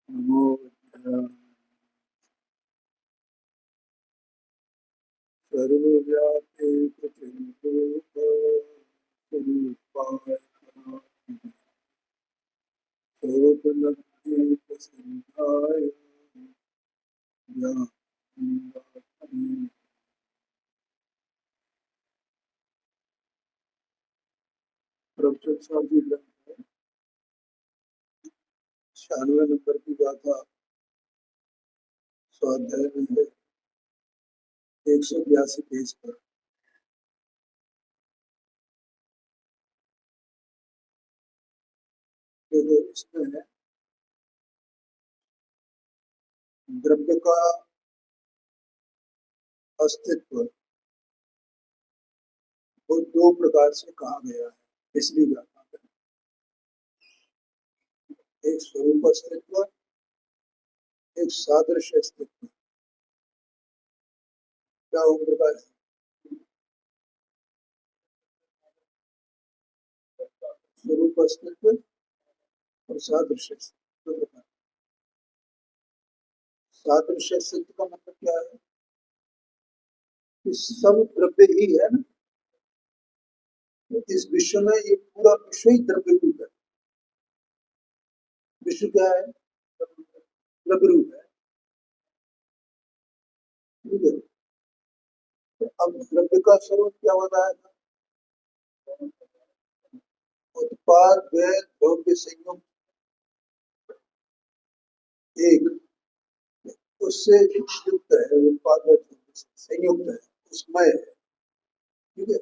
नमो बुद्धाय सर्वव्यापी प्रचंडरूपाय सर्वोपलब्धि प्रसिद्धाय ज्ञानदात्रे। प्रवचन साधी ग्रंथ है, 96 नंबर की गाथा स्वाध्याय में है, 182 पेज पर। देखो इसमें है द्रव्य का अस्तित्व वो दो प्रकार से कहा गया है पिछली गाथा में। एक स्वरूप अस्तित्व, एक सादृश्य अस्तित्व। क्या वो प्रकार है? स्वरूप अस्तित्व और सादृश्य अस्तित्व। सादृश्य अस्तित्व का मतलब क्या है कि सब द्रव्य ही है ना, इस विश्व में ये पूरा विश्व ही द्रव्य रूप है। विश्व क्या है? द्रव्य रूप है। ठीक है, तो अब द्रव्य का स्वरूप क्या बताया था? उत्पाद व्यय द्रव्य संयुक्त एक, उससे युक्त है, उत्पाद व्यय द्रव्य संयुक्त है, उसमें है। ठीक है,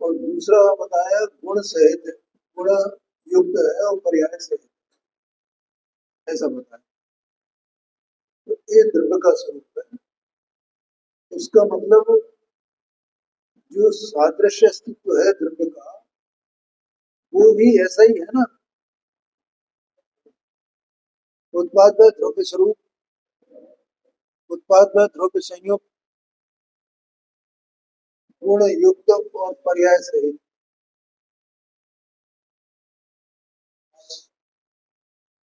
और दूसरा बताया गुण सहित, गुण युक्त है और पर्याय सहित, ऐसा बताया। तो ये द्रव्य का स्वरूप है। उसका मतलब जो सादृश्य अस्तित्व है द्रव्य का वो भी ऐसा ही है ना। उत्पाद में द्रव्य स्वरूप, उत्पाद में द्रव्य संयुक्त, गुण युक्त और पर्याय सहित।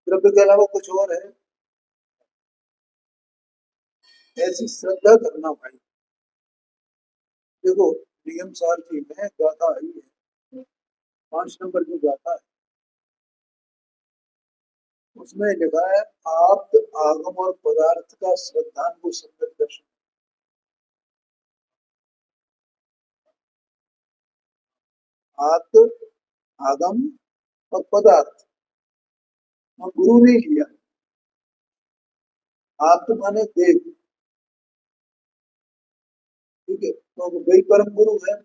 द्रव्य के अलावा कुछ और है? ऐसी श्रद्धा करना भाई। देखो नियम सार जी में गाथा आई है, 5 नंबर की गाथा है, उसमें लिखा है आप आगम और पदार्थ का श्रद्धान को सम्यक दर्शन। आप आगम और पदार्थ और गुरु ने लिया। आप तो माने देव, ठीक है, तो वही परम गुरु है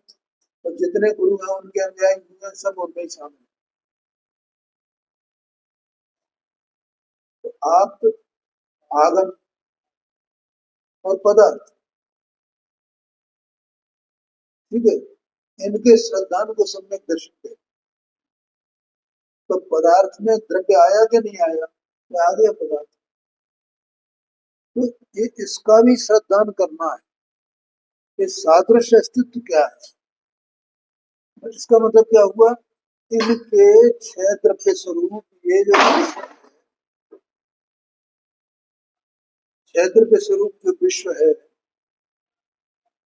और जितने गुरु हैं उनके अनुयायी हुए सब उनमें ही शामिल। तो आप आगम और पदार्थ, ठीक है, इनके श्रद्धान को सम्यक दर्शन दे। तो पदार्थ में द्रव्य आया कि नहीं आया? क्या आ गया पदार्थ। तो ये इसका भी श्रद्धान करना है। ये सादृश्य अस्तित्व क्या है? इसका मतलब क्या हुआ? इनके 6 द्रव्य स्वरूप, ये जो 6 द्रव्य स्वरूप जो विश्व है,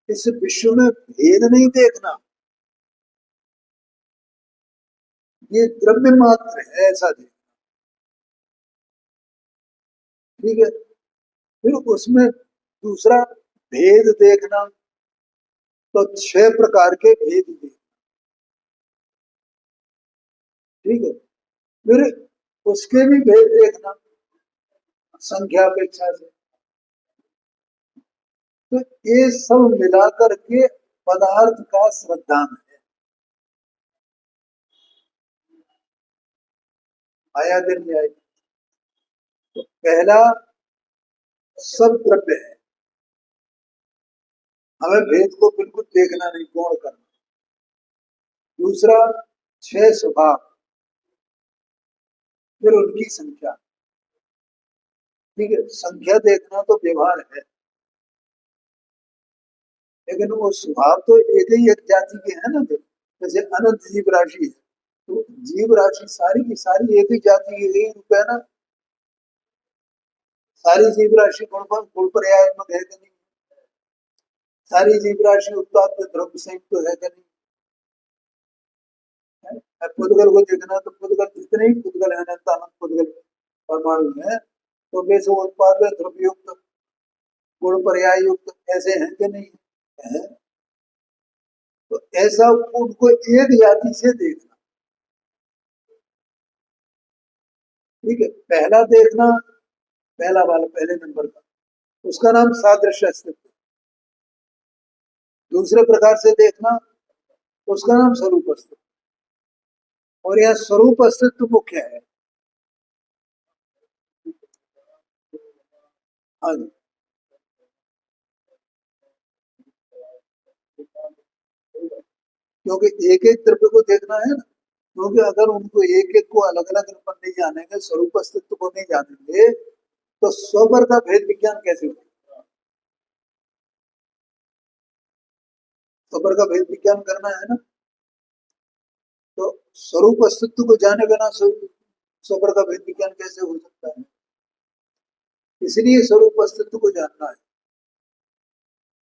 इस विश्व में भेद नहीं देखना, ये द्रव्य मात्र है ऐसा देखना। ठीक है, फिर उसमें दूसरा भेद देखना, तो 6 प्रकार के भेद देखना। ठीक है, फिर उसके भी भेद देखना संख्या अपेक्षा से। तो ये सब मिलाकर के पदार्थ का श्रद्धान है। आया दिन में आएगी। तो पहला सब द्रव्य है, हमें भेद को बिल्कुल देखना नहीं, गौण करना। दूसरा 6 स्वभाव, फिर उनकी संख्या। ठीक है, संख्या देखना तो व्यवहार है, लेकिन वो स्वभाव तो एक ही एक जाति के है ना। जैसे अनंत जीव राशि है, तो जीव राशि सारी की सारी एक ही जाति की यही रूप है ना। सारी जीव राशि गुण पर्यायात्मक है कि नहीं? सारी जीव राशि उत्पाद में द्रव्य संयुक्त तो है कि नहीं? पुद्गल को देखना तो पुद्गल जितने ही पुद्गल है अनंत अनंत पुद्गल परमाणु है, तो वे सब उत्पाद में द्रव्य युक्त गुण पर्याय युक्त ऐसे हैं कि नहीं है? तो ऐसा उनको एक जाति से देखना। ठीक है, पहला देखना, पहला वाला पहले नंबर का, उसका नाम सादृश्य अस्तित्व। दूसरे प्रकार से देखना, उसका नाम स्वरूप अस्तित्व। और यह स्वरूप अस्तित्व मुख्य है। हाँ जी, क्योंकि एक एक द्रव्य को देखना है ना। क्योंकि अगर उनको एक एक को अलग अलग रूप में नहीं जानेंगे, स्वरूप अस्तित्व को नहीं जानेंगे, तो स्वपर का भेद विज्ञान कैसे होगा? स्वपर का भेद विज्ञान करना है ना, तो स्वरूप अस्तित्व को जाने बिना स्वपर का भेद विज्ञान कैसे हो सकता है? इसलिए स्वरूप अस्तित्व को जानना है।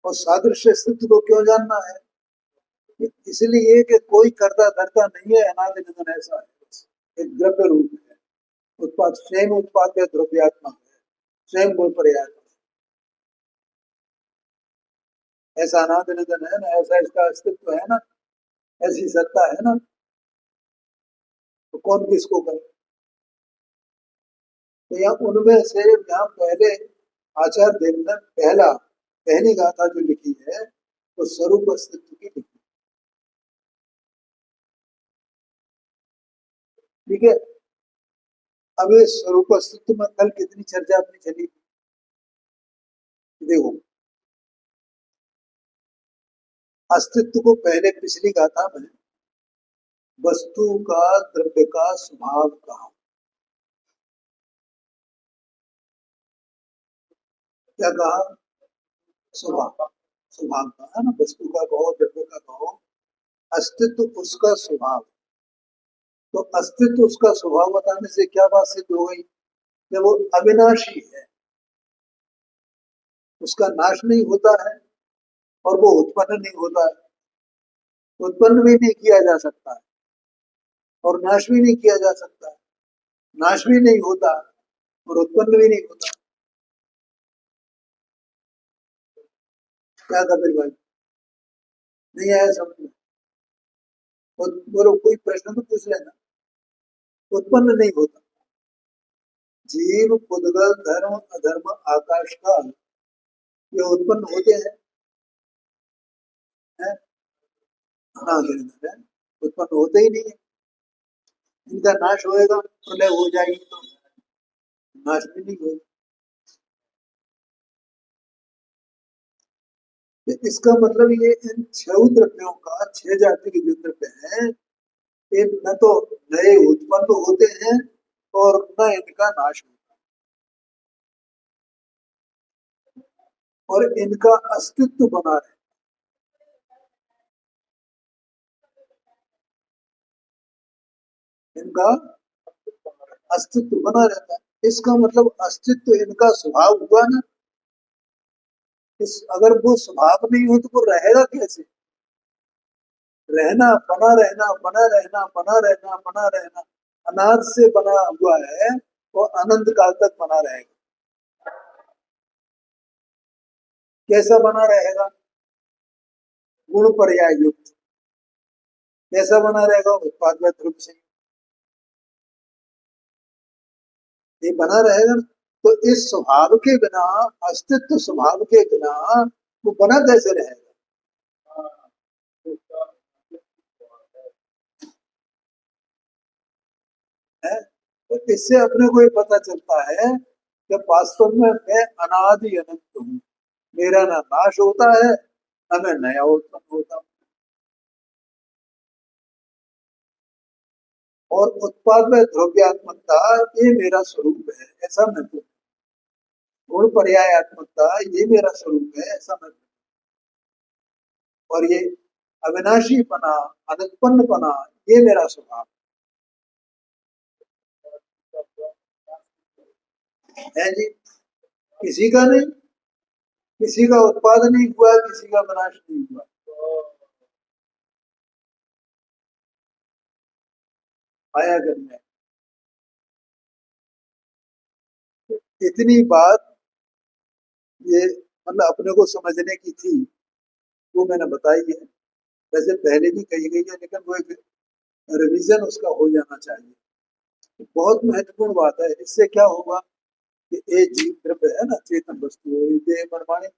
और सादृश्य अस्तित्व को क्यों जानना है? इसलिए कि कोई कर्ता धर्ता नहीं है, अनादि निधन ऐसा है, एक द्रव्य रूप है। उत्पाद स्वयं उत्पाद है, द्रव्यात्मक है, स्वयं गुण पर्यात्मक, ऐसा अनादि निधन है ना, ऐसा इसका अस्तित्व है ना, ऐसी सत्ता है ना, तो कौन किसको करे? तो यहाँ उनमें से यहाँ पहले आचार्य देव ने पहली गाथा जो लिखी है वो स्वरूप अस्तित्व की लिखी। ठीक है, अब ये स्वरूप अस्तित्व में कल कितनी चर्चा अपनी चली, देखो अस्तित्व को पहले पिछली गाथा में वस्तु का द्रव्य का स्वभाव कहा। क्या कहा? स्वभाव, स्वभाव कहा ना, वस्तु का कहो द्रव्य का कहो, अस्तित्व उसका स्वभाव। तो अस्तित्व उसका स्वभाव बताने से क्या बात सिद्ध हो गई? कि वो अविनाशी है, उसका नाश नहीं होता है और वो उत्पन्न नहीं होता है। उत्पन्न भी नहीं किया जा सकता है और नाश भी नहीं किया जा सकता है। नाश भी नहीं होता और उत्पन्न भी नहीं होता। क्या कपिल भाई, नहीं आया समझ में? बोलो, कोई प्रश्न तो पूछ लेना। उत्पन्न नहीं होता। जीव पुद्गल धर्म अधर्म आकाश काल ये उत्पन्न होते हैं, है? हाँ, है, उत्पन्न होते ही नहीं है। इनका नाश होएगा, प्रलय हो जाएगी तो नाश भी नहीं होगा। तो इसका मतलब ये इन छह द्रव्यों का, छह जाति के जो द्रव्य हैं, ये न तो नए उत्पन्न होते हैं और न इनका नाश होता है, और इनका अस्तित्व बना रहता है। इनका अस्तित्व बना रहता है, इसका मतलब अस्तित्व इनका स्वभाव हुआ ना। इस अगर वो स्वभाव नहीं हो तो वो रहेगा कैसे? रहना, बना रहना, बना रहना, बना रहना, बना रहना, अनाद से बना हुआ है, वो अनंत काल तक बना रहेगा। कैसा बना रहेगा? गुण पर्याय युक्त। कैसा बना रहेगा? उत्पाद में द्रव्य से ये बना रहेगा ना। तो इस स्वभाव के बिना, अस्तित्व स्वभाव के बिना वो बना कैसे रहेगा? है? तो इससे अपने को ये पता चलता है कि वास्तव में मैं अनादि अनंत हूँ। मेरा ना नाश होता है, न मैं नया उत्पन्न होता हूँ। और उत्पाद में द्रव्यात्मकता ये मेरा स्वरूप है, ऐसा मैं हूँ। गुण पर्यायात्मकता ये मेरा स्वरूप है, ऐसा मैं हूँ। और ये अविनाशी पना, अनुत्पन्न पना, ये मेरा स्वभाव। है जी, किसी का नहीं, किसी का उत्पादन नहीं हुआ, किसी का विनाश नहीं हुआ। आया करना है। इतनी बात ये मतलब अपने को समझने की थी, वो मैंने बताई है। वैसे पहले भी कही गई है, लेकिन वो एक रिवीजन उसका हो जाना चाहिए। बहुत महत्वपूर्ण बात है। इससे क्या होगा कि ये जीव द्रव्य है ना, चेतन वस्तु है, ये परमाणु,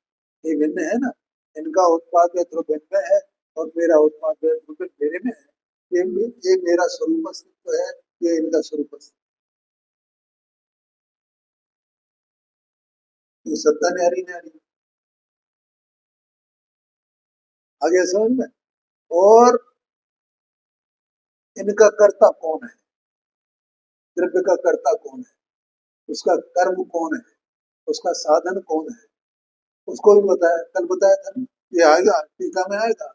ये भिन्न है ना, इनका उत्पाद द्रव्य इनमें है और मेरा उत्पाद द्रव्य मेरे में है। ये मेरा स्वरूप अस्तित्व है, ये इनका स्वरूप अस्तित्व। ये सत्ता न्यारी न्यारी आगे समझ में। और इनका कर्ता कौन है, द्रव्य का कर्ता कौन है, उसका कर्म कौन है, उसका साधन कौन है, उसको भी बताया, कल बताया था। ये आएगा टीका में आएगा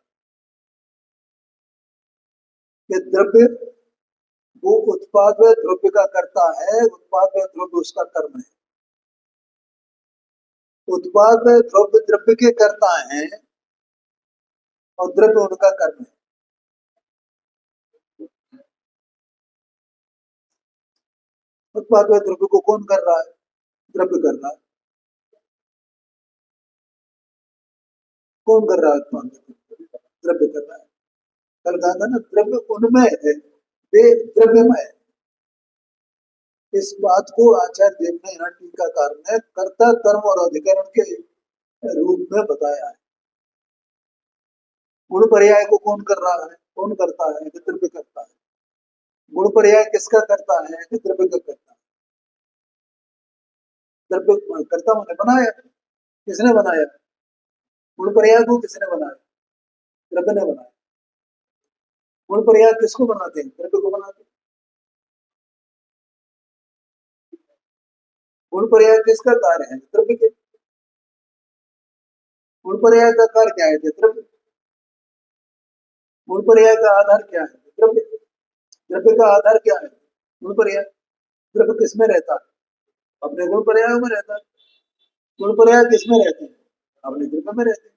कि द्रव्य वो उत्पाद व द्रव्य का कर्ता है, उत्पाद व द्रव्य उसका कर्म है। उत्पाद व द्रव्य द्रव्य के कर्ता हैं और द्रव्य उनका कर्म है। उत्पाद व द्रव्य को कौन कर रहा है, द्रव्य कर रहा है। कौन कर रहा है उत्पाद, द्रव्य कर रहा है। कल कहा था ना, द्रव्य उनमें है, वे द्रव्यमय है। इस बात को आचार्य देव ने यहाँ टीकाकार ने कर्ता कर्म और अधिकरण के रूप में बताया है। गुण पर्याय को कौन कर रहा है, कौन करता है, कि द्रव्य करता है। गुण पर्याय किसका करता है, कि द्रव्य का करता है। द्रव्य कर्ता मैंने बनाया, किसने बनाया, गुण पर्याय को किसने बनाया, द्रव्य ने बनाया। गुण पर्याय किसको बनाते हैं, द्रव्य को बनाते हैं। गुण पर्याय किसका कार्य है, द्रव्य के। गुण पर्याय का कार्य क्या है, द्रव्य। गुण पर्याय का आधार क्या है, द्रव्य। द्रव्य का आधार क्या है, गुण पर्याय। द्रव्य किसमें रहता है, अपने गुण पर्याय में रहता है। गुण पर्याय किसमें रहते हैं, अपने द्रव्य में रहते हैं।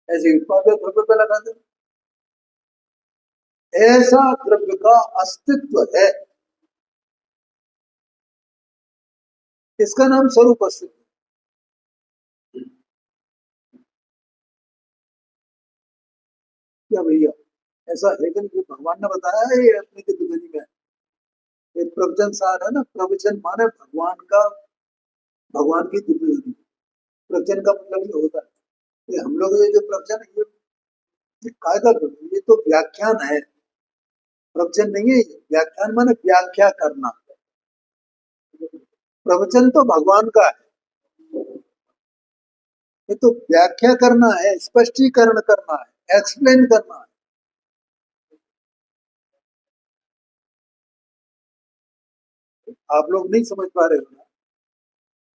ऐसे उत्पाद द्रव्य पे लगा दे, ऐसा द्रव्य का अस्तित्व है, इसका नाम स्वरूप अस्तित्व। क्या भैया, ऐसा है कि नहीं, भगवान ने बताया है ये अपनी दिव्य में। ये प्रवचन सार है ना, प्रवचन माने भगवान का, भगवान की दिव्य ध्वनि। प्रवचन का मतलब ये होता है। ये हम लोग ये जो प्रवचन है, ये कायदा, ये तो व्याख्यान है, प्रवचन नहीं है ये। व्याख्यान माने व्याख्या करना। प्रवचन तो भगवान का है, ये तो व्याख्या करना है, स्पष्टीकरण करना है, एक्सप्लेन करना है। आप लोग नहीं समझ पा रहे हो ना,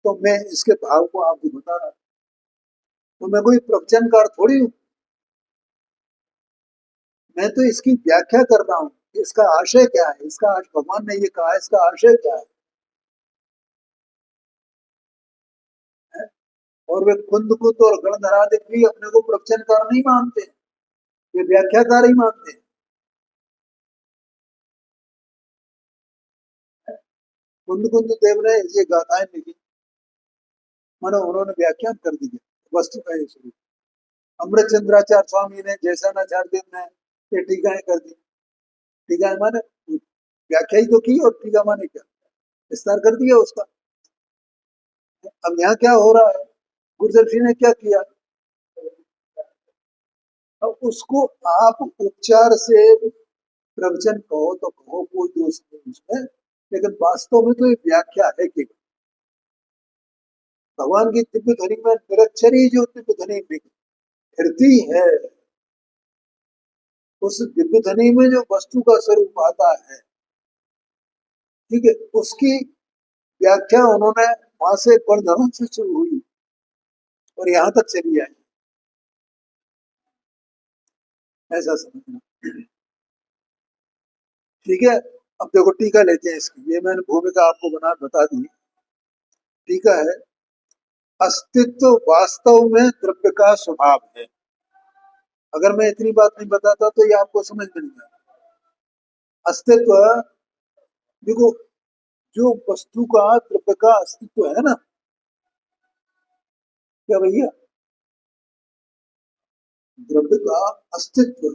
तो मैं इसके भाव को आपको बता रहा हूं। तो मैं कोई प्रवचनकार थोड़ी हूँ, मैं तो इसकी व्याख्या कर रहा हूँ। इसका आशय क्या है, इसका भगवान ने ये कहा है, इसका आशय क्या है? और वे खुद को तो और गणधरादि भी अपने को प्रवचनकार नहीं मानते, वे व्याख्याकार ही मानते हैं। कुंद कुंद देव ने ये गाथाएं लिखी, मानो उन्होंने व्याख्यान कर दी है वस्तु का ये स्वरूप। अमृत चंद्राचार्य स्वामी ने, जैसानाचार्य देव ने ये टीकाएं कर दी। टीकाएं माने व्याख्या ही तो की, और टीका माने क्या, विस्तार कर दिया उसका। अब यहाँ क्या हो रहा है, गुरुदर्शी ने क्या किया, अब उसको आप उपचार से प्रवचन कहो तो कहो, कोई दोष नहीं उसमें, लेकिन वास्तव में तो एक व्याख्या है कि भगवान की दिव्य ध्वनि में निरक्षर ही जो दिव्य ध्वनि फिरती है, उस दिव्य ध्वनि में जो वस्तु का स्वरूप आता है, ठीक है, उसकी व्याख्या उन्होंने वहां से गुणधर्म से शुरू हुई और यहाँ तक चली आई, ऐसा समझना। ठीक है। अब देखो टीका लेते हैं इसकी, ये मैंने भूमिका आपको बता दी। टीका है, अस्तित्व वास्तव में द्रव्य का स्वभाव है। अगर मैं इतनी बात नहीं बताता तो ये आपको समझ में नहीं आता। अस्तित्व, देखो, जो वस्तु का द्रव्य का अस्तित्व है ना, क्या भैया, द्रव्य का अस्तित्व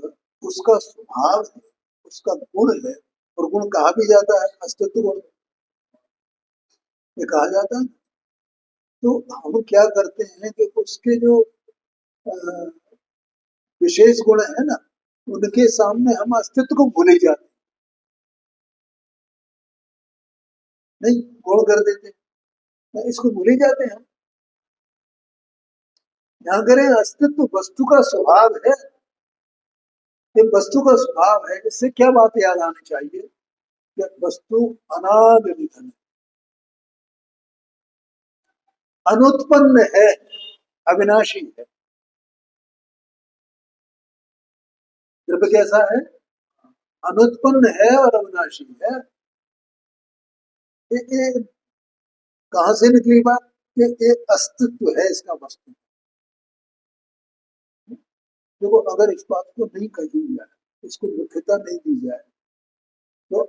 उसका स्वभाव है, उसका गुण है। और गुण कहा भी जाता है, अस्तित्व गुण ये कहा जाता है। तो हम क्या करते हैं कि उसके जो अ, विशेष गुण है ना, उनके सामने हम अस्तित्व को भूल ही जाते हैं, नहीं गुण कर देते हैं, इसको भूल ही जाते हैं हम। यहाँ करें अस्तित्व वस्तु का स्वभाव है, ये वस्तु का स्वभाव है। इससे क्या बात याद आनी चाहिए कि वस्तु अनादि निधन है, अनुत्पन्न है, अविनाशी है। द्रव्य कैसा है, अनुत्पन्न है और अविनाशी है। ये कहां से निकली बात कि ये अस्तित्व है इसका वस्तु। देखो अगर इस बात को नहीं कही जाए, इसको मुख्यता नहीं दी जाए, तो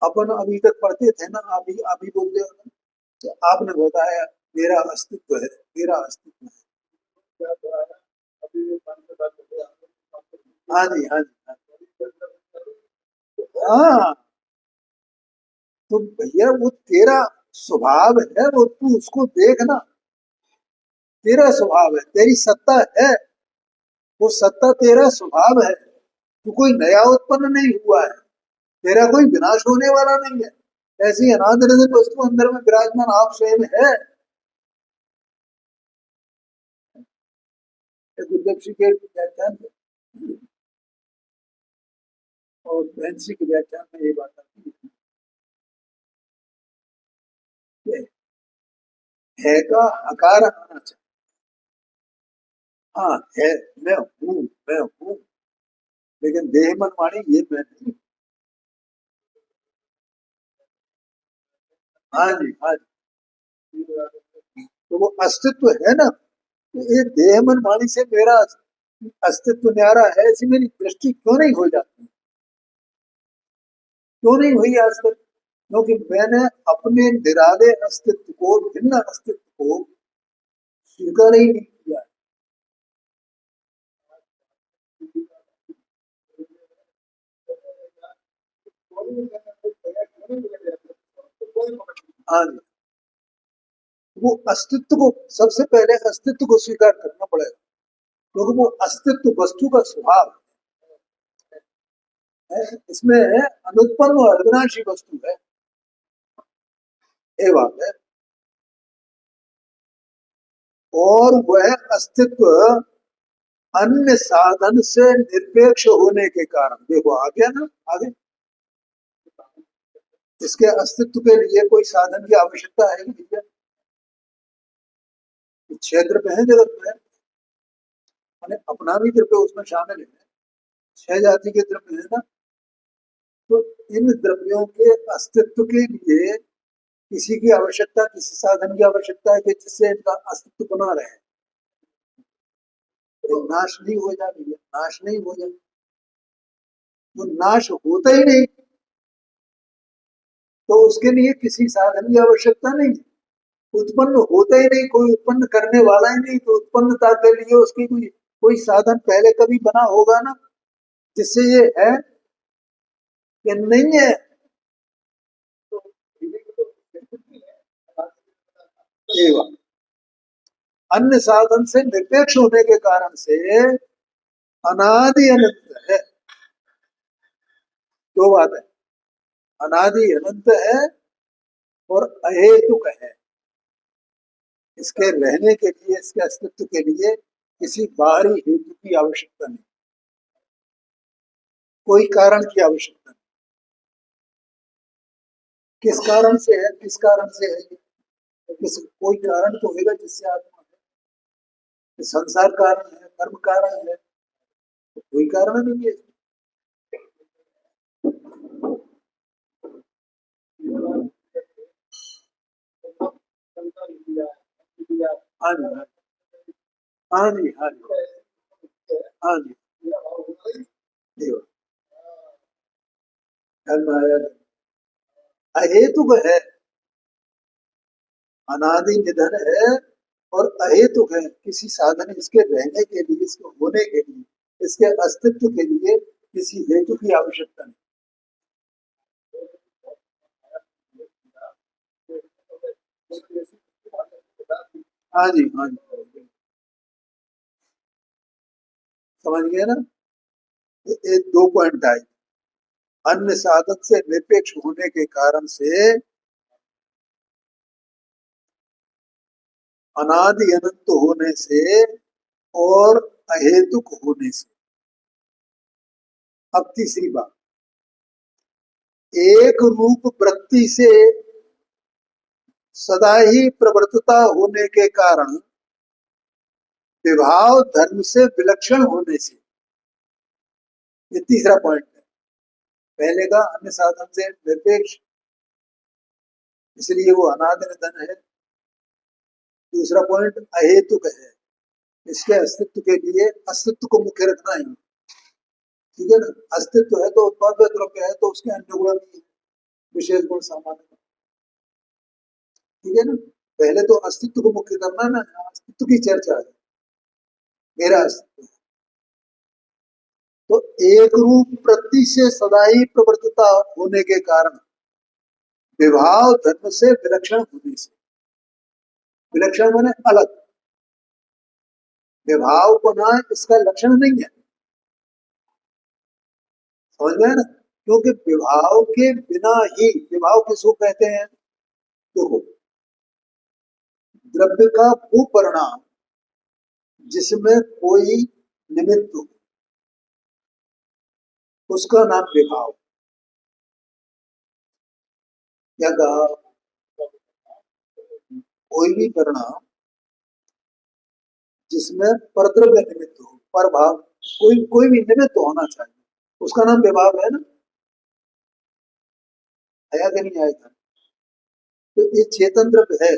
अपन अभी तक पढ़ते थे ना, अभी बोलते हो ना, तो आपने बताया मेरा अस्तित्व है, मेरा अस्तित्व है। हाँ जी, हाँ जी, हाँ। तो भैया वो तेरा स्वभाव है, वो तू उसको देखना, तेरा स्वभाव है, तेरी सत्ता है, वो सत्ता तेरा स्वभाव है। तू कोई नया उत्पन्न नहीं हुआ है, तेरा कोई विनाश होने वाला नहीं है। ऐसी अनादि वस्तु अंदर में विराजमान आप स्वयं है। दुर्लभ जी के व्याख्यान में और बहनसी के व्याख्यान में ये बात आती है, है का हकार आना चाहिए। हाँ है, मैं हूँ, मैं हूँ, लेकिन देह मन वाणी ये मैं नहीं। हाँ जी, हाँ जी। तो वो अस्तित्व है ना, तो ये देह मन वाणी से मेरा अस्तित्व न्यारा है, ऐसी मेरी दृष्टि क्यों नहीं हो जाती, क्यों नहीं हुई आज तक? क्योंकि मैंने अपने निराले अस्तित्व को, भिन्न अस्तित्व को स्वीकार ही नहीं किया। हाँ जी, वो अस्तित्व को, सबसे पहले अस्तित्व को स्वीकार करना पड़ेगा, क्योंकि वो अस्तित्व वस्तु का स्वभाव है। इसमें अनुत्पन्न और अविनाशी वस्तु है, ये बात है। और वह अस्तित्व अन्य साधन से निरपेक्ष होने के कारण, देखो आ गया ना आगे, इसके अस्तित्व के लिए कोई साधन की आवश्यकता है कि भैया? क्षेत्र पे है, जगत में, मैंने अपना भी द्रव्य उसमें शामिल है, छह जाति के द्रव्य है ना। तो इन द्रव्यों के अस्तित्व के लिए किसी की आवश्यकता, किसी साधन की आवश्यकता है कि जिससे इनका अस्तित्व बना रहे, तो नाश नहीं हो जाए भैया, नाश नहीं हो जाए, तो नाश होता ही नहीं, तो उसके लिए किसी साधन की आवश्यकता नहीं, उत्पन्न होता ही नहीं, कोई उत्पन्न करने वाला ही नहीं, तो उत्पन्नता के लिए उसकी कोई कोई साधन पहले कभी बना होगा ना, जिससे ये है कि नहीं है। ये बात, अन्य साधन से निरपेक्ष होने के कारण से अनादि अनंत है। दो बात है, अनादि अनंत है और अहेतुक है। इसके रहने के लिए, इसके अस्तित्व के लिए किसी बाहरी हेतु की आवश्यकता नहीं, कोई कारण की आवश्यकता नहीं। किस कारण से है, किस कारण से है ये? किस, कोई कारण तो होगा जिससे आत्मा है। संसार कारण है, कर्म कारण है, तो कोई कारण नहीं है। हाँ जी, हाँ जी, हाँ जी, हाँ जी, देखो, ख्याल में आया। अहेतुक है, अनादि निधन है, और अहेतुक है, किसी साधन इसके रहने के लिए, इसके होने के लिए, इसके अस्तित्व के लिए किसी हेतु की आवश्यकता नहीं। हाँ जी, हाँ जी, समझ गए ना। ये दो पॉइंट आए। अन्य साधन से निरपेक्ष होने के कारण से, अनादि अनंत होने से, और अहेतुक होने से। अब तीसरी बात, एक रूप वृत्ति से सदा ही प्रवर्तता होने के कारण, विभाव धर्म से विलक्षण होने से। ये तीसरा पॉइंट है। पहले का अन्य साधन से निरपेक्ष, इसलिए वो अनादि निधन है। दूसरा पॉइंट अहेतुक है, इसके अस्तित्व के लिए अस्तित्व को मुख्य रखना है। ठीक है ना। अस्तित्व है तो उत्पाद द्रव्य है, तो उसके अन्य गुण भी है, विशेष गुण सामान्य। ठीक है ना। पहले तो अस्तित्व को मुख्य करना है ना, अस्तित्व की चर्चा है। मेरा अस्तित्व, तो एक रूप प्रति से सदा ही प्रवर्तिता होने के कारण, विभाव धर्म से विलक्षण होने से। विलक्षण माने अलग, विभाव को ना इसका लक्षण नहीं है। समझ में है ना। क्योंकि विभाव के बिना ही, विभाव किसको कहते हैं, देखो, द्रव्य का वो परिणाम जिसमें कोई निमित्त हो, उसका नाम विभाव। क्या कहा, कोई भी परिणाम जिसमें परद्रव्य निमित्त हो, पर भाव, कोई कोई भी निमित्त होना चाहिए, उसका नाम विभाव है ना। आया कि नहीं आया था। तो ये चेतन द्रव्य है,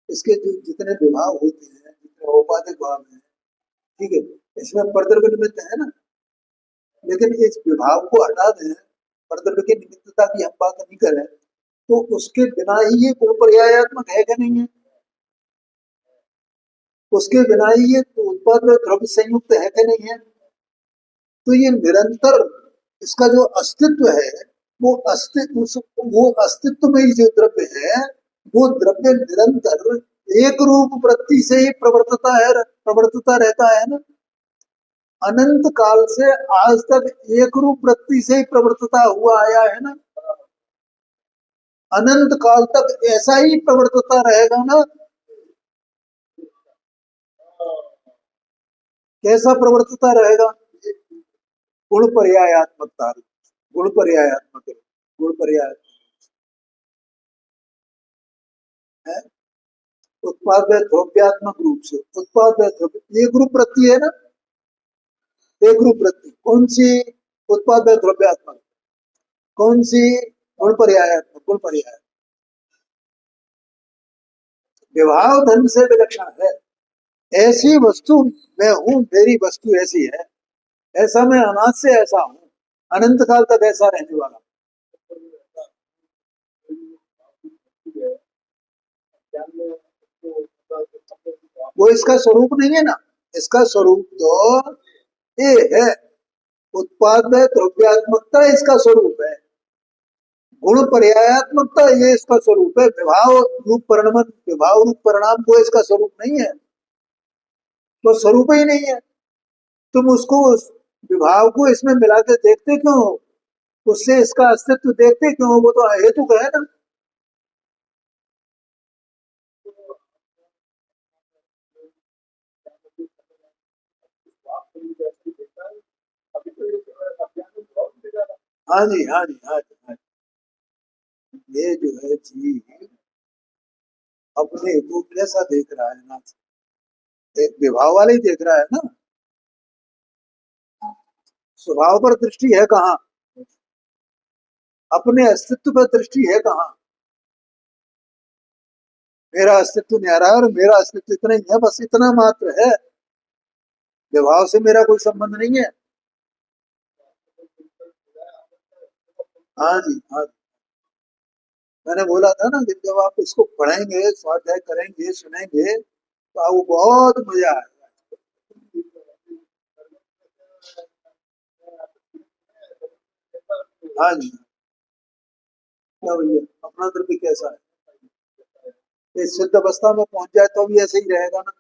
इसके जो जितने विभाव होते हैं, जितने औपाधिक भाव हैं, ठीक है, इसमें परद्रव्य निमित्त है ना। लेकिन इस विभाव को हटा दें, परद्रव्य की निमित्तता की हम बात नहीं करें, तो उसके बिना ही ये गुण पर्यायात्मक है कि नहीं है। उसके बिना ही ये उत्पाद में द्रव्य संयुक्त है कि नहीं है। तो ये निरंतर, इसका जो अस्तित्व है, वो अस्तित्व, वो अस्तित्व में ही जो द्रव्य है, वो द्रव्य निरंतर एक रूप वृत्ति से ही प्रवर्तता है, प्रवर्तता रहता है ना। अनंत काल से आज तक एक रूप वृत्ति से ही प्रवर्तता हुआ आया है ना। अनंत काल तक ऐसा ही प्रवर्तता रहेगा ना। कैसा प्रवर्तता रहेगा, गुण पर्यायात्मकता, गुण पर्यायात्मक, गुण पर्याय है। उत्पाद द्रव्यात्मक रूप से, उत्पाद द्रव्य एक रूप वृत्ति है ना। एक रूप वृत्ति कौन सी, उत्पाद द्रव्यात्मक, कौन सी, गुण पर्यायात्मक, गुण पर्याय। विभाव धर्म से विलक्षण है। ऐसी वस्तु मैं हूं, मेरी वस्तु ऐसी है, ऐसा मैं अनाज से ऐसा हूं, अनंत काल तक ऐसा रहने वाला। वो इसका स्वरूप नहीं है ना। इसका स्वरूप तो ये है, उत्पाद द्रव्यात्मकता इसका स्वरूप है, गुण पर्यायात्मकता ये इसका स्वरूप है। विभाव रूप परिणाम, विभाव रूप परिणाम को इसका स्वरूप नहीं है, तो स्वरूप ही नहीं है। तुम उसको, उस विभाव को इसमें मिला के देखते क्यों हो, उससे इसका अस्तित्व देखते क्यों हो, वो तो अहेतुक है ना। हाँ जी, हाँ जी, हाँ जी, हाँ जी। ये जो है जी, अपने को कैसा देख रहा है ना, एक विभाव वाले ही देख रहा है ना। स्वभाव पर दृष्टि है कहाँ, अपने अस्तित्व पर दृष्टि है कहाँ। मेरा अस्तित्व नहीं आ रहा है और मेरा अस्तित्व इतना ही है, बस इतना मात्र है। विभाव से मेरा कोई संबंध नहीं है। हाँ जी, हाँ जी। मैंने बोला था ना कि जब आप इसको पढ़ेंगे, स्वाध्याय करेंगे, सुनेंगे तो आपको बहुत मजा आएगा। हाँ जी। क्या भैया, अपना द्रव्य कैसा है? ये सिद्ध अवस्था में पहुंच जाए तो भी ऐसे ही रहेगा ना,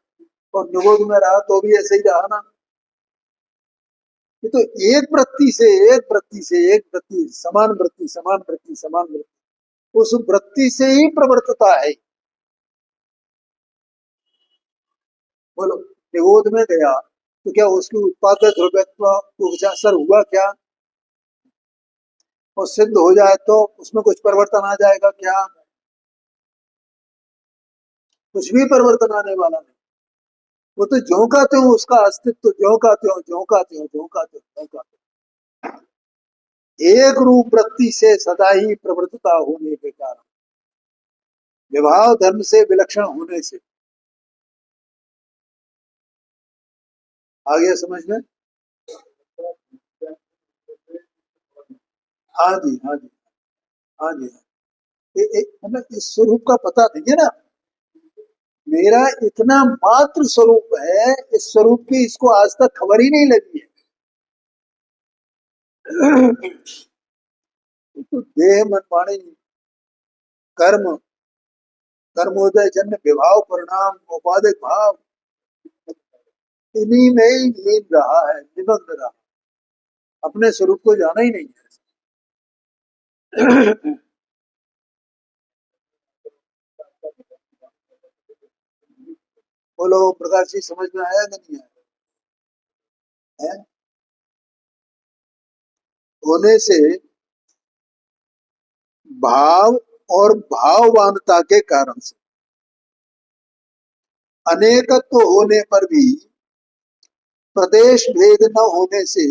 और निरोध में रहा तो भी ऐसे ही रहा ना। ये तो एक वृत्ति से एक वृत्ति से एक वृत्ति, समान वृत्ति, समान वृत्ति, समान वृत्ति, उस वृत्ति से ही प्रवर्तता है। बोलो, निरोध में गया तो क्या उसकी उत्पाद द्रव्यत्व को असर हुआ क्या? और सिद्ध हो जाए तो उसमें कुछ परिवर्तन आ जाएगा क्या? कुछ भी परिवर्तन आने वाला नहीं। वो तो ज्यों का त्यों उसका अस्तित्व, ज्यों का त्यों, ज्यों का त्यों, ज्यों का त्यों, ज्यों का त्यों, एक रूप वृत्ति से सदा ही प्रवृत्तता होने के कारण, विभाव धर्म से विलक्षण होने से। आ गया समझ में? हाँ जी, हाँ जी, हाँ जी, हाँ। हमें इस स्वरूप का पता नहीं है ना। मेरा इतना मात्र स्वरूप है, इस स्वरूप की इसको आज तक खबर ही नहीं लगी है। तो देह मन वाणी कर्म, कर्मोदय जन्य विभाव परिणाम उपाधिक भाव, इन्हीं में ही लीन रहा है, निमग्न रहा, अपने स्वरूप को जाना ही नहीं है। बोलो प्रकाश जी, समझ में आया कि नहीं आया? है? होने से भाव और भाववानता के कारण से, अनेकत्व होने पर भी प्रदेश भेद न होने से,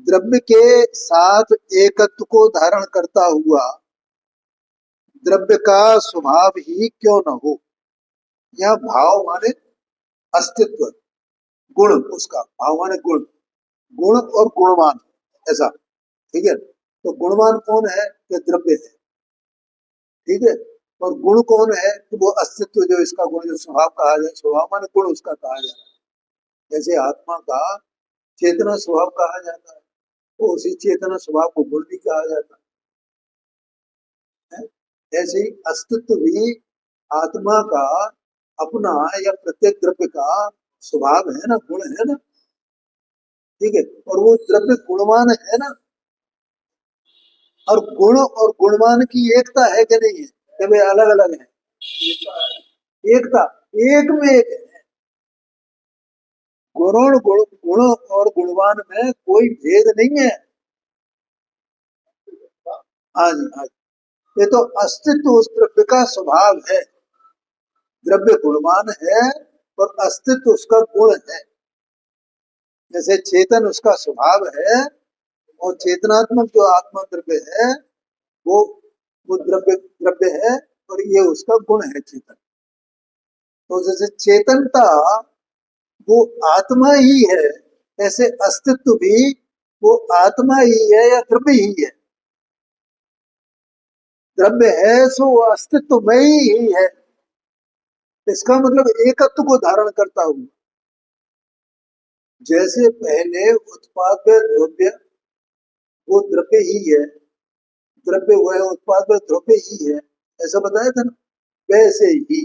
द्रव्य के साथ एकत्व को धारण करता हुआ द्रव्य का स्वभाव ही क्यों न हो। यह भाव माने अस्तित्व, गुण, उसका भाव माने गुण, गुण और गुणवान, ऐसा। ठीक है, तो गुणवान कौन है? कि द्रव्य है। ठीक है, और गुण कौन है? कि वो अस्तित्व, जो इसका गुण, जो स्वभाव कहा जाए, स्वभाव माने गुण उसका कहा जाए। जैसे आत्मा का चेतना स्वभाव कहा जाता है, तो उसी चेतना स्वभाव को गुण भी कहा जाता है। ऐसे ही अस्तित्व भी आत्मा का अपना या प्रत्येक द्रव्य का स्वभाव है ना, गुण है ना। ठीक है, और वो द्रव्य गुणवान है ना। और गुण और गुणवान की एकता है कि नहीं है? कि वे अलग अलग है? एकता, एक में एक है। गुण गुण गुण और गुणवान में कोई भेद नहीं है। हाँ जी, हाँ जी। ये तो अस्तित्व उस द्रव्य का स्वभाव है। द्रव्य गुणवान है और अस्तित्व उसका गुण है। जैसे चेतन उसका स्वभाव है, और चेतनात्मक जो आत्मा द्रव्य है, वो वो द्रव्य द्रव्य है, और ये उसका गुण है, चेतन। तो जैसे चेतनता वो आत्मा ही है, ऐसे अस्तित्व भी वो आत्मा ही है या द्रव्य ही है। द्रव्य है सो वो अस्तित्व में ही है। इसका मतलब एकत्व को धारण करता हुआ, जैसे पहले उत्पाद द्रव्य वो द्रव्य ही है, द्रव्य वो है, उत्पाद द्रव्य ही है, ऐसा बताया था ना। वैसे ही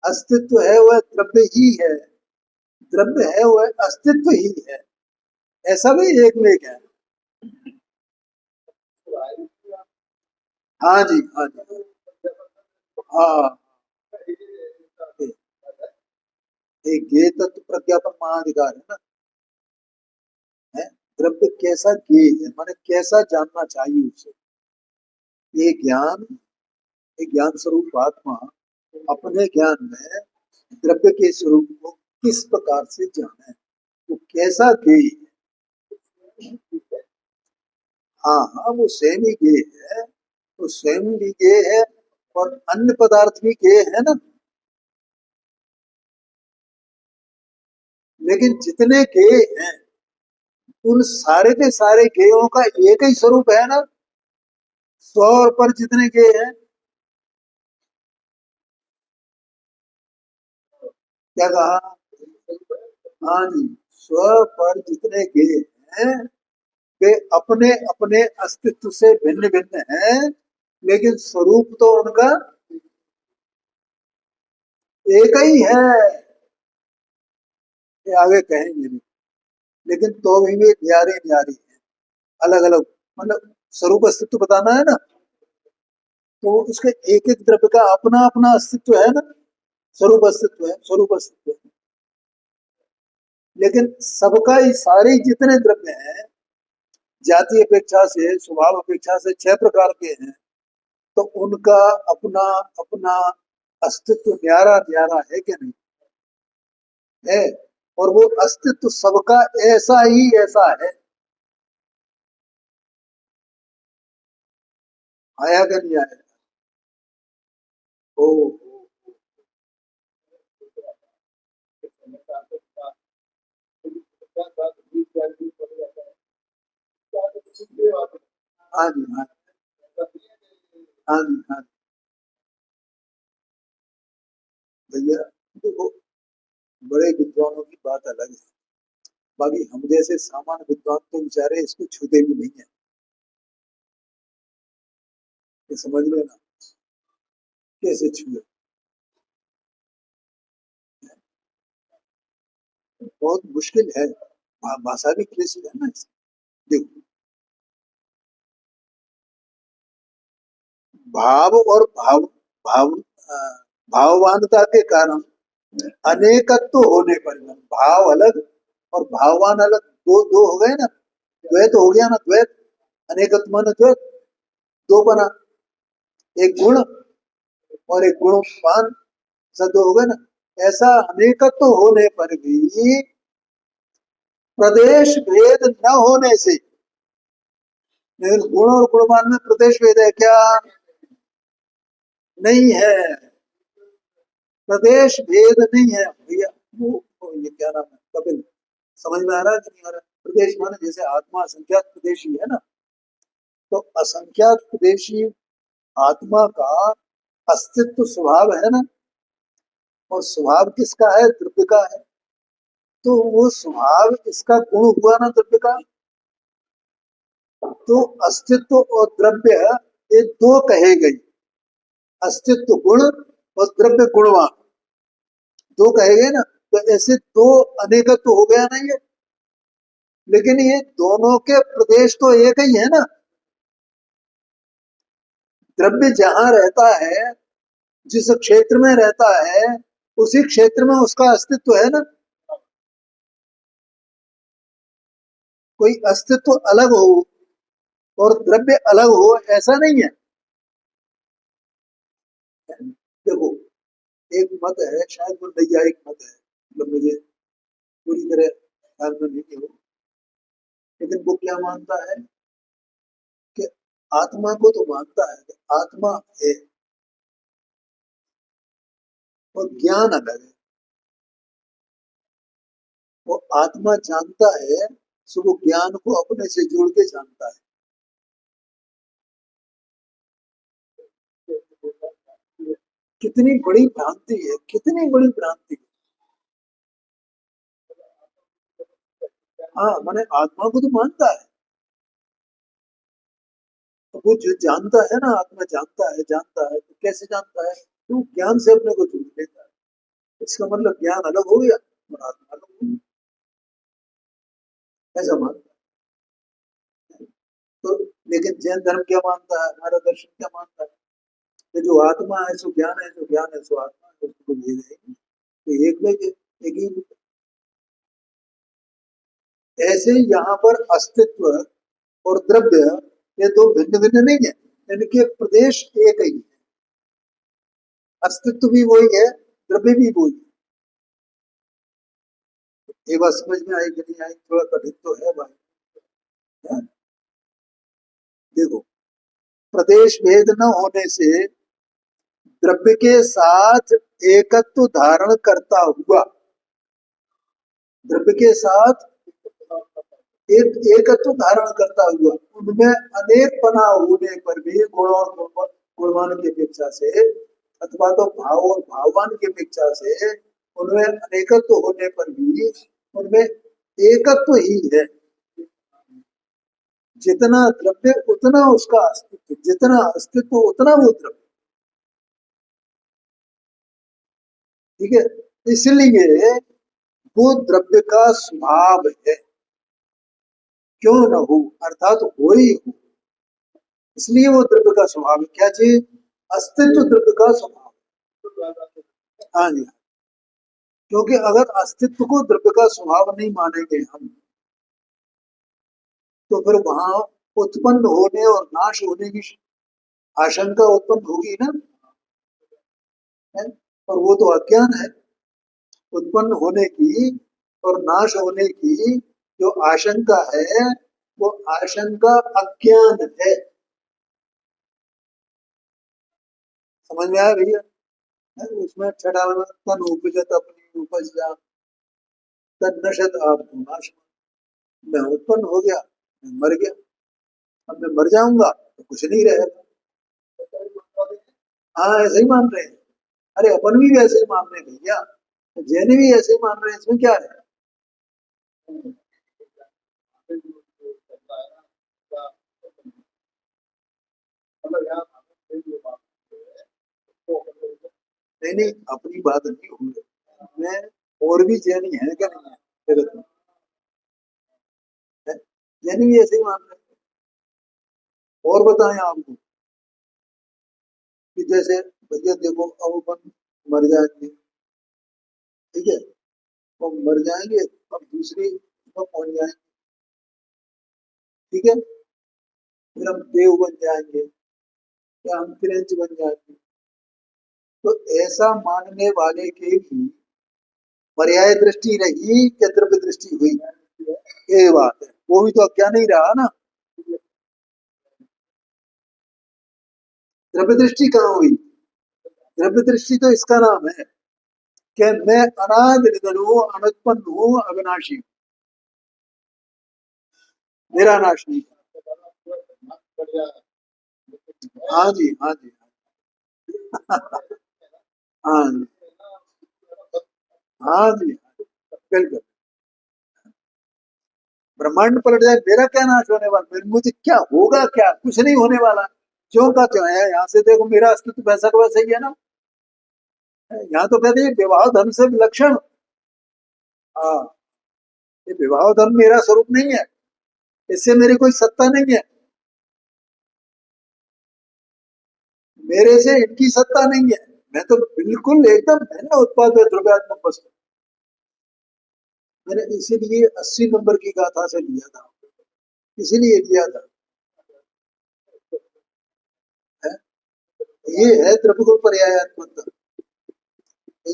अस्तित्व है वह द्रव्य ही है, द्रव्य है वह अस्तित्व ही है, ऐसा भी एक में एक है। हाँ जी, हाँ जी, हाँ। एक ये तत्व प्रज्ञापन महाधिकार है ना। है, द्रव्य कैसा ज्ञेय है, माने कैसा जानना चाहिए उसे। ये ज्ञान, ये ज्ञान स्वरूप आत्मा अपने ज्ञान में द्रव्य के स्वरूप को किस प्रकार से जाना है, वो कैसा ज्ञेय है। हाँ हाँ, वो स्वयं ही ज्ञेय है, वो स्वयं भी ज्ञेय है, और अन्य पदार्थ भी गेय है ना, लेकिन जितने गेय हैं उन सारे के सारे गेयों का एक ही स्वरूप है ना। स्व और पर जितने गेय हैं, क्या कहा? हाँ जी, स्व पर जितने गेय हैं वे अपने अपने अस्तित्व से भिन्न भिन्न हैं, लेकिन स्वरूप तो उनका एक ही है। ये आगे कहेंगे भी, लेकिन तो भी वे न्यारे न्यारी हैं, अलग अलग, मतलब स्वरूप अस्तित्व बताना है ना, तो उसके एक एक द्रव्य का अपना अपना अस्तित्व है ना, स्वरूप अस्तित्व है, स्वरूप अस्तित्व है। लेकिन सबका ही सारे जितने द्रव्य हैं, जाति अपेक्षा से, स्वभाव अपेक्षा से 6 प्रकार के हैं, तो उनका अपना अपना अस्तित्व न्यारा न्यारा है कि नहीं है। और वो अस्तित्व सबका ऐसा ही ऐसा है, आया कि नहीं आया? ओ, हाँ जी, हाँ, हाँ जी, हाँ भैया, देखो, बड़े विद्वानों की बात अलग है, बाकी हम जैसे सामान्य विद्वान तो बेचारे इसको छूते भी नहीं है, ये समझ लो ना, कैसे छुए। बहुत मुश्किल है, भाषा भी क्लेशी है ना इसकी। देखो, भाव और भाव अ, भाववानता के कारण अनेकत्व होने पर भाव अलग और भाववान अलग, दो दो हो गए ना, द्वैत हो गया ना, द्वैत, अनेकत्व माने द्वैत, दो बना, एक गुण और एक गुणवान, सद हो गए ना। ऐसा अनेकत्व होने पर भी प्रदेश भेद न होने से, लेकिन गुण और गुणवान में प्रदेश भेद है क्या? नहीं है, प्रदेश भेद नहीं है भैया। वो ये क्या नाम है, कपिल, समझ में आ रहा है कि नहीं आ रहा? प्रदेश माने जैसे आत्मा असंख्यात प्रदेशी है ना, तो असंख्यात प्रदेशी आत्मा का अस्तित्व स्वभाव है ना, और स्वभाव किसका है? द्रव्य का है। तो वो स्वभाव इसका गुण हुआ ना द्रव्य का, तो अस्तित्व और द्रव्य ये दो कहे गई, अस्तित्व गुण और द्रव्य गुणवान, दो कहे गए ना, तो ऐसे दो अनेकत्व तो हो गया ना ये। लेकिन ये दोनों के प्रदेश तो एक ही है ना, द्रव्य जहां रहता है, जिस क्षेत्र में रहता है, उसी क्षेत्र में उसका अस्तित्व है ना। कोई अस्तित्व अलग हो और द्रव्य अलग हो, ऐसा नहीं है। देखो, एक मत है, शायद वो नैयायिक मत है, मतलब मुझे पूरी तरह ध्यान में नहीं हो, लेकिन वो क्या मानता है कि आत्मा को तो मानता है कि आत्मा है और ज्ञान अलग है। वो आत्मा जानता है, सो वो ज्ञान को अपने से जोड़ के जानता है। कितनी बड़ी भ्रांति है, कितनी बड़ी भ्रांति है। हाँ, मैंने आत्मा को तो मानता है, तो वो जो जानता है ना, आत्मा जानता है तो कैसे जानता है? तो ज्ञान से अपने को जोड़ लेता है। इसका मतलब ज्ञान अलग हो गया और आत्मा अलग हो गया, ऐसा मानता है। तो लेकिन जैन धर्म क्या मानता है, हमारा दर्शन क्या मानता है कि जो आत्मा है सो ज्ञान है, जो ज्ञान है सो आत्मा है, उसको भेद है ही नहीं। तो एक में एक ही। ऐसे ही यहाँ पर अस्तित्व और द्रव्य, ये दो भिन्न भिन्न नहीं है, इनके प्रदेश एक ही है, अस्तित्व भी वही है, द्रव्य भी वही है। ये बात समझ में आई कि नहीं आई? थोड़ा कठिन तो है भाई, है? देखो, प्रदेश भेद न होने से द्रव्य के साथ एकत्व धारण करता हुआ, द्रव्य के साथ एक एकत्व धारण करता हुआ, उनमें अनेक पना होने पर भी गुण और गुणवान की अपेक्षा से, अथवा तो भाव और भाववान की अपेक्षा से उनमें अनेकत्व होने पर भी उनमें एकत्व ही है। जितना द्रव्य उतना उसका अस्तित्व, जितना अस्तित्व उतना वो द्रव्य। ठीक है, इसलिए वो द्रव्य का स्वभाव है, क्यों न हो, अर्थात हो ही हो, इसलिए वो द्रव्य का स्वभाव है। क्या चीज? अस्तित्व द्रव्य का स्वभाव। हाँ जी, क्योंकि अगर अस्तित्व को द्रव्य का स्वभाव नहीं मानेंगे हम, तो फिर वहां उत्पन्न होने और नाश होने की आशंका उत्पन्न होगी ना, है? और वो तो अज्ञान है। उत्पन्न होने की और नाश होने की जो आशंका है, वो आशंका अज्ञान है। समझ में आया भैया? उसमें छठा तन उपजत अपनी उपज जा, तन नशत आप नाश। मैं उत्पन्न हो गया, मैं मर गया, अब मैं मर जाऊंगा तो कुछ नहीं रहेगा। हाँ, ऐसे ही मान रहे हैं। अरे अपन भी वैसे ही मान रहे हैं भैया, जैन भी ऐसे ही मान रहे हैं, इसमें क्या है? नहीं नहीं, अपनी बात नहीं हो रही मैं, और भी जैनी है क्या नहीं है जगत में? है? जैनी भी ऐसे ही मान रहे हैं। और बताएं आपको कि जैसे भैया देखो, अब अपन मर जाएंगे, ठीक है, तो मर जाएंगे, अब दूसरी में पहुंच जाएंगे, ठीक है, फिर हम देव बन जाएंगे या हम फ्रेंच बन जाएंगे। तो ऐसा मानने वाले के भी पर्याय दृष्टि रही या द्रव्य दृष्टि हुई? ये बात है, वो भी तो अज्ञान ही रहा ना। द्रव्य दृष्टि कहाँ हुई? द्रव्य दृष्टि तो इसका नाम है कि मैं अनादि निधन हूं, अनुत्पन्न हूं, अविनाशी हूं, मेरा नाश नहीं। हाँ जी, हाँ जी, हाँ जी, हाँ जी, बिल्कुल। ब्रह्मांड पलट जाए, मेरा क्या नाश होने वाला, फिर मुझे क्या होगा, क्या कुछ नहीं होने वाला। क्यों का क्यों है, यहाँ से देखो मेरा अस्तित्व वैसा का वैसा ही है ना। यहाँ तो कहते हैं विवाह धर्म से विलक्षण। हाँ, ये विवाह धर्म मेरा स्वरूप नहीं है, इससे मेरी कोई सत्ता नहीं है, मेरे से इनकी सत्ता नहीं है। मैं तो बिल्कुल एकदम भिन्न उत्पाद है, द्रव्यात्मक वस्तु। मैंने इसीलिए 80 नंबर की गाथा से लिया था, इसीलिए लिया था। है? ये है द्रव्य को पर्यायात्मकता,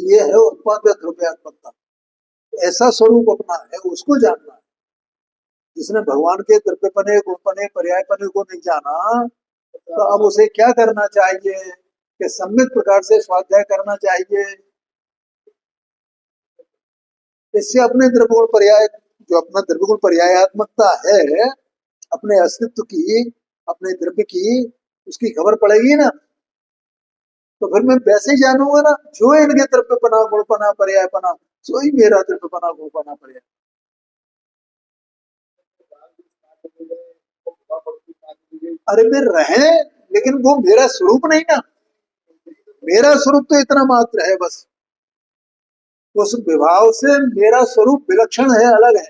ये है उत्पाद द्रव्यात्मकता। ऐसा स्वरूप अपना है, उसको जानना है। जिसने भगवान के द्रव्यपने गुणपने पर्यायपने को नहीं जाना, तो अब उसे क्या करना चाहिए कि सम्यक प्रकार से स्वाध्याय करना चाहिए। इससे अपने द्रव्यगुण पर्याय, जो अपना द्रव्यगुण पर्यायात्मकता है, अपने अस्तित्व की, अपने द्रव्य की, उसकी खबर पड़ेगी ना। तो फिर मैं वैसे ही जानूंगा ना, जो इनके द्रव्यपना गुणपना पर्यायपना, सो ही मेरा द्रव्यपना गुणपना पर्याय। अरे वे रहे, लेकिन वो मेरा स्वरूप नहीं ना। मेरा स्वरूप तो इतना मात्र है बस, उस विभाव से मेरा स्वरूप विलक्षण है, अलग है,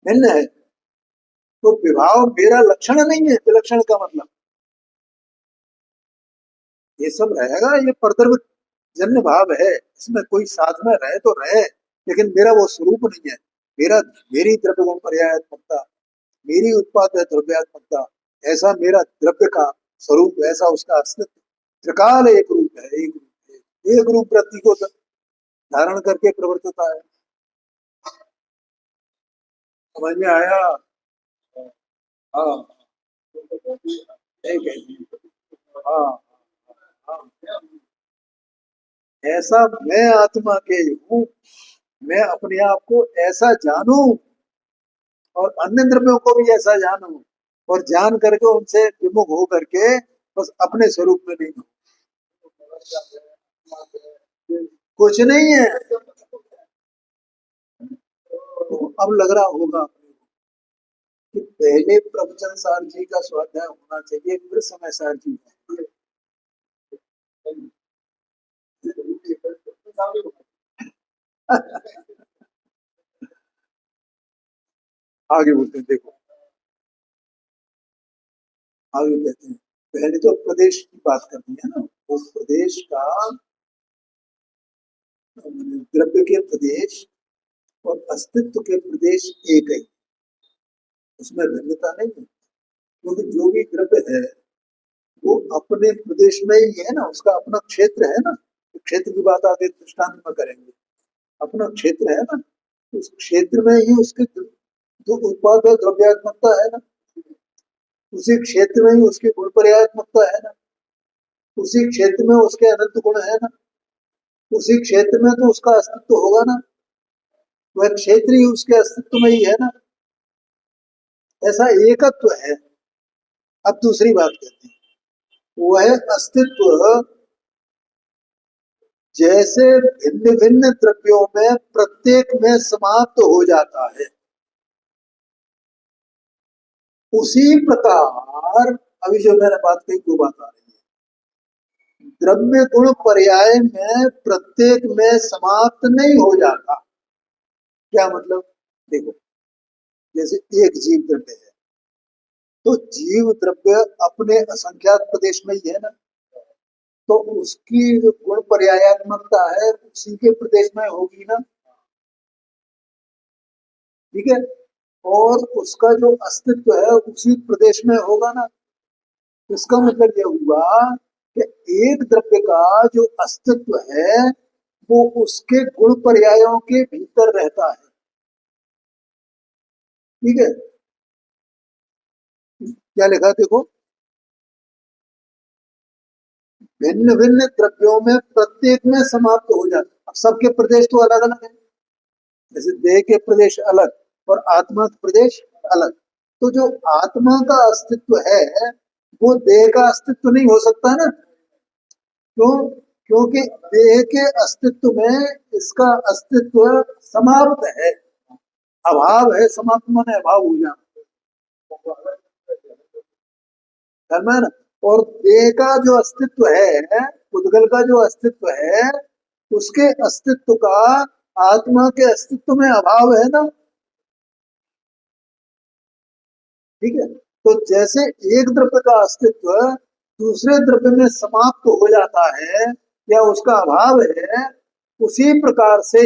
भिन्न है। तो विभाव मेरा लक्षण नहीं है, विलक्षण का मतलब ये सब रहेगा, ये परद्रव्य जन्य भाव है, इसमें कोई साथ में रहे तो रहे, लेकिन मेरा वो स्वरूप नहीं है। मेरा, मेरी द्रव्य गुण पर्यायात्मकता, मेरी उत्पाद द्रव्यात्मकता, ऐसा मेरा द्रव्य का स्वरूप, ऐसा उसका अस्तित्व त्रिकाल एक रूप है, एक रूप है, एक रूप वृत्ति को धारण करके प्रवर्तिता है। समझ में आया? हाँ, ठीक है। हाँ, ऐसा मैं आत्मा के हूँ, मैं अपने आप को ऐसा जानूं और अन्य द्रव्यों को भी ऐसा जानूं, और जान करके उनसे विमुख हो करके बस अपने स्वरूप में नहीं हो। कुछ नहीं है। तो अब लग रहा होगा कि पहले प्रवचन सार जी का स्वाध्याय होना चाहिए, फिर समय सार जी का। आगे बोलते हैं, देखो आगे कहते हैं, पहले तो प्रदेश की बात करनी है ना, उस प्रदेश का द्रव्य के प्रदेश और अस्तित्व के प्रदेश एक है, उसमें भिन्नता नहीं है। क्योंकि जो भी द्रव्य है वो अपने प्रदेश में ही है ना, उसका अपना क्षेत्र है ना। क्षेत्र की बात आगे दृष्टांत में करेंगे। अपना क्षेत्र है ना, उस क्षेत्र में ही उसके जो उत्पाद है द्रव्यात्मकता है ना, उसी क्षेत्र में ही उसकी गुण पर्यायत्मकता है ना, उसी क्षेत्र में उसके अनंत गुण है ना, उसी क्षेत्र में तो उसका अस्तित्व होगा ना, वह क्षेत्र ही उसके अस्तित्व में ही है ना। ऐसा एकत्व है। अब दूसरी बात कहते हैं, वह अस्तित्व जैसे भिन्न भिन्न द्रव्यों में प्रत्येक में समाप्त हो जाता है, उसी प्रकार अभी जो मैंने बात कही दो बात आ रही है, द्रव्य गुण पर्याय में प्रत्येक में समाप्त नहीं हो जाता। क्या मतलब? देखो, जैसे एक जीव द्रव्य है, तो जीव द्रव्य अपने असंख्यात प्रदेश में ही है ना, तो उसकी जो गुण पर्यायात्मकता है उसी के प्रदेश में होगी ना, ठीक है। और उसका जो अस्तित्व है उसी प्रदेश में होगा ना। इसका मतलब यह हुआ कि एक द्रव्य का जो अस्तित्व है वो उसके गुण पर्यायों के भीतर रहता है, ठीक है। क्या लिखा देखो, भिन्न भिन्न द्रव्यों में प्रत्येक में समाप्त हो जाता। अब सबके प्रदेश तो अलग अलग है, जैसे देह के प्रदेश अलग और आत्मा के प्रदेश अलग। तो जो आत्मा का अस्तित्व है वो देह का अस्तित्व नहीं हो सकता ना। क्यों? क्योंकि देह के अस्तित्व में इसका अस्तित्व समाप्त है, अभाव है। समाप्त माने अभाव हो जाना, धर्म है ना। और देह का जो अस्तित्व है, उद्गल का जो अस्तित्व है, उसके अस्तित्व का आत्मा के अस्तित्व में अभाव है ना, ठीक है। तो जैसे एक द्रव्य का अस्तित्व दूसरे द्रव्य में समाप्त हो जाता है या उसका अभाव है, उसी प्रकार से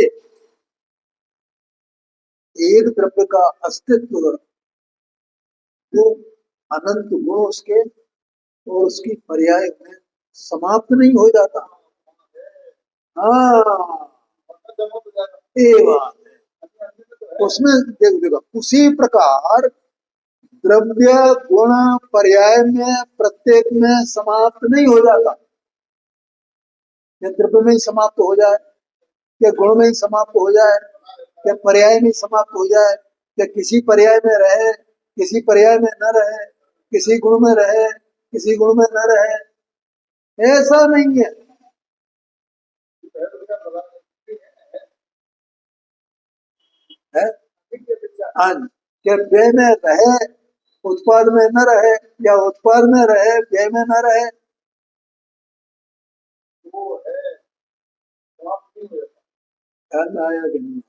एक द्रव्य का अस्तित्व वो अनंत गुण उसके और उसकी पर्याय में समाप्त नहीं हो जाता। हाँ, ये बात है। उसमें देखो देखो, उसी प्रकार द्रव्य गुण पर्याय में प्रत्येक में समाप्त नहीं हो जाता। या द्रव्य में ही समाप्त हो जाए, या गुण में ही समाप्त हो जाए, या पर्याय में समाप्त हो जाए, या किसी पर्याय में रहे किसी पर्याय में न रहे, किसी गुण में रहे किसी गुण में न रहे, ऐसा नहीं है। है? हाँ, क्या व्यय में रहे उत्पाद में न रहे, या उत्पाद में रहे व्यय में न रहे, ध्यान में आया कि नहीं?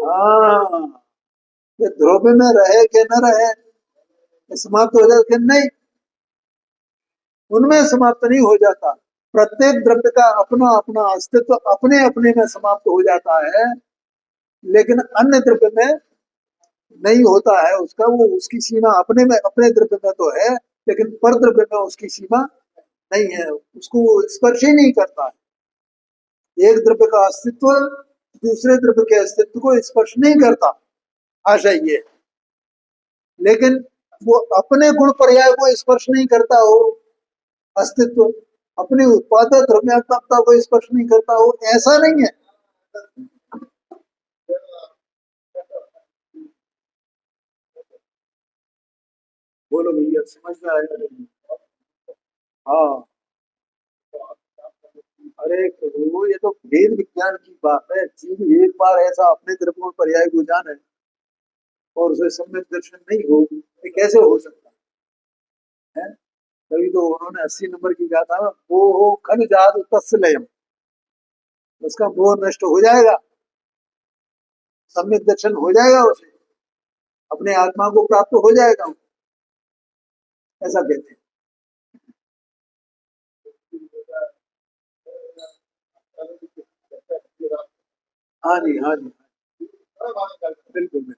हाँ, ये ध्रुव में रहे कि न रहे, समाप्त हो जाए कि नहीं, उनमें समाप्त नहीं हो जाता। प्रत्येक द्रव्य का अपना अपना अस्तित्व अपने अपने में समाप्त हो जाता है, लेकिन अन्य द्रव्य में नहीं होता है उसका। वो उसकी सीमा अपने में अपने द्रव्य में तो है, लेकिन पर द्रव्य में उसकी सीमा नहीं है, उसको स्पर्श ही नहीं करता है। एक द्रव्य का अस्तित्व दूसरे द्रव्य के अस्तित्व को स्पर्श नहीं करता, आशय ये। लेकिन वो अपने गुण पर्याय को स्पर्श नहीं करता हो अस्तित्व, अपनी उत्पादक द्रव्यात्मकता को स्पष्ट नहीं करता हो, ऐसा नहीं है। बोलो भैया, समझ में आएगा? हाँ, अरे प्रभु, ये तो वेद विज्ञान की बात है। जीव एक बार ऐसा अपने द्रव्यों पर्याय को जाने और उसे सम्यक दर्शन नहीं हो, ये कैसे हो सकता है? तभी तो उन्होंने 80 नंबर की कहा था, वो हो खल जात तत्सलयम, उसका मोह नष्ट हो जाएगा, सम्यक दर्शन हो जाएगा, उसे अपने आत्मा को प्राप्त हो जाएगा, ऐसा कहते हैं। हाँ जी, हाँ जी, बिल्कुल बिल्कुल।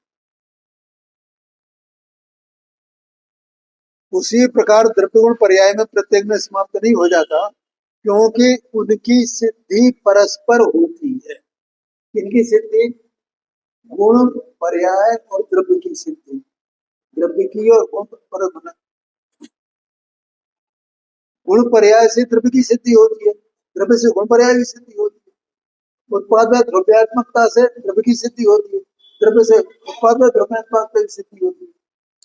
उसी प्रकार द्रव्य गुण पर्याय में प्रत्येक में समाप्त नहीं हो जाता, क्योंकि उनकी सिद्धि परस्पर होती है। इनकी सिद्धि, गुण पर्याय और द्रव्य की सिद्धि, द्रव्य की और गुण पर्याय से द्रव्य की सिद्धि होती है, द्रव्य से गुण पर्याय की सिद्धि होती है, उत्पाद में द्रव्यात्मकता से द्रव्य की सिद्धि होती है, द्रव्य से उत्पाद में द्रव्यात्मकता की सिद्धि होती है।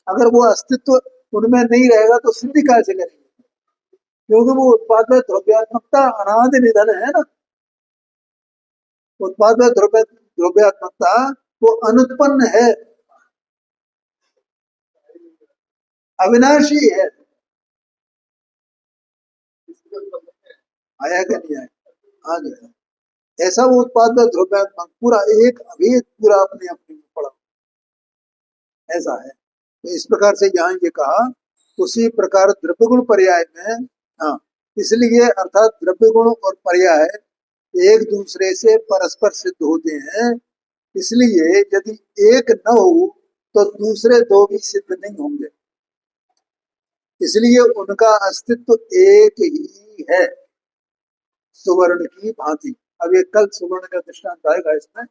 अगर वो अस्तित्व उनमें नहीं रहेगा तो सिद्धि कैसे करेंगे? क्योंकि वो उत्पाद में द्रव्यात्मकता अनादि निधन है ना। उत्पाद में द्रव्यात्मकता वो अनुत्पन्न है, अविनाशी है। आया क्या नहीं आया? हाँ जी, हाँ। ऐसा वो उत्पाद में द्रव्यात्मक पूरा एक अभेद पूरा अपने अपने में पड़ा, ऐसा है। तो इस प्रकार से यहाँ ये कहा, उसी प्रकार द्रव्य गुण पर्याय में, हाँ, इसलिए अर्थात द्रव्य गुण और पर्याय एक दूसरे से परस्पर सिद्ध होते हैं, इसलिए यदि एक न हो तो दूसरे दो भी सिद्ध नहीं होंगे, इसलिए उनका अस्तित्व एक ही है, सुवर्ण की भांति। अब ये कल सुवर्ण का दृष्टांत आएगा इसमें।